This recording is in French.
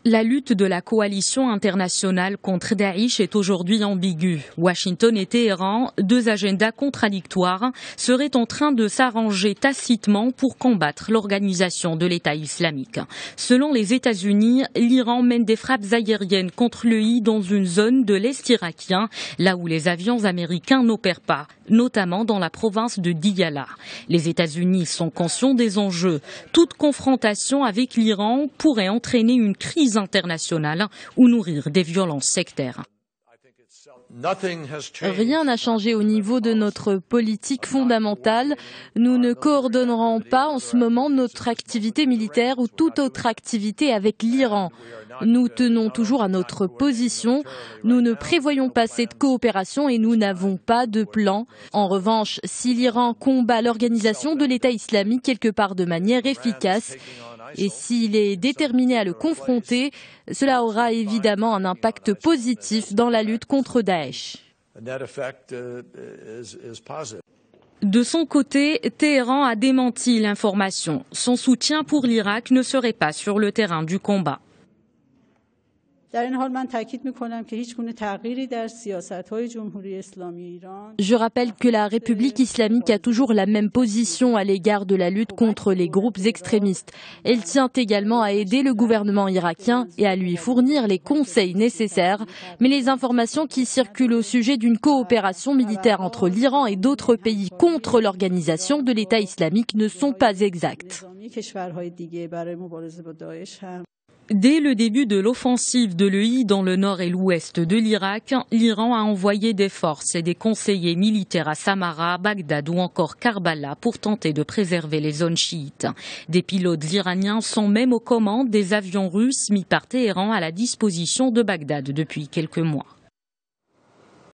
La lutte de la coalition internationale contre Daesh est aujourd'hui ambiguë. Washington et Téhéran, deux agendas contradictoires, seraient en train de s'arranger tacitement pour combattre l'organisation de l'État islamique. Selon les États-Unis, l'Iran mène des frappes aériennes contre l'EI dans une zone de l'Est irakien, là où les avions américains n'opèrent pas, notamment dans la province de Diyala. Les États-Unis sont conscients des enjeux. Toute confrontation avec l'Iran pourrait entraîner une crise internationale ou nourrir des violences sectaires. Rien n'a changé au niveau de notre politique fondamentale. Nous ne coordonnerons pas en ce moment notre activité militaire ou toute autre activité avec l'Iran. Nous tenons toujours à notre position. Nous ne prévoyons pas cette coopération et nous n'avons pas de plan. En revanche, si l'Iran combat l'organisation de l'État islamique quelque part de manière efficace, et s'il est déterminé à le confronter, cela aura évidemment un impact positif dans la lutte contre Daesh. De son côté, Téhéran a démenti l'information. Son soutien pour l'Irak ne serait pas sur le terrain du combat. Je rappelle que la République islamique a toujours la même position à l'égard de la lutte contre les groupes extrémistes. Elle tient également à aider le gouvernement irakien et à lui fournir les conseils nécessaires. Mais les informations qui circulent au sujet d'une coopération militaire entre l'Iran et d'autres pays contre l'organisation de l'État islamique ne sont pas exactes. Dès le début de l'offensive de l'EI dans le nord et l'ouest de l'Irak, l'Iran a envoyé des forces et des conseillers militaires à Samarra, Bagdad ou encore Karbala pour tenter de préserver les zones chiites. Des pilotes iraniens sont même aux commandes des avions russes mis par Téhéran à la disposition de Bagdad depuis quelques mois.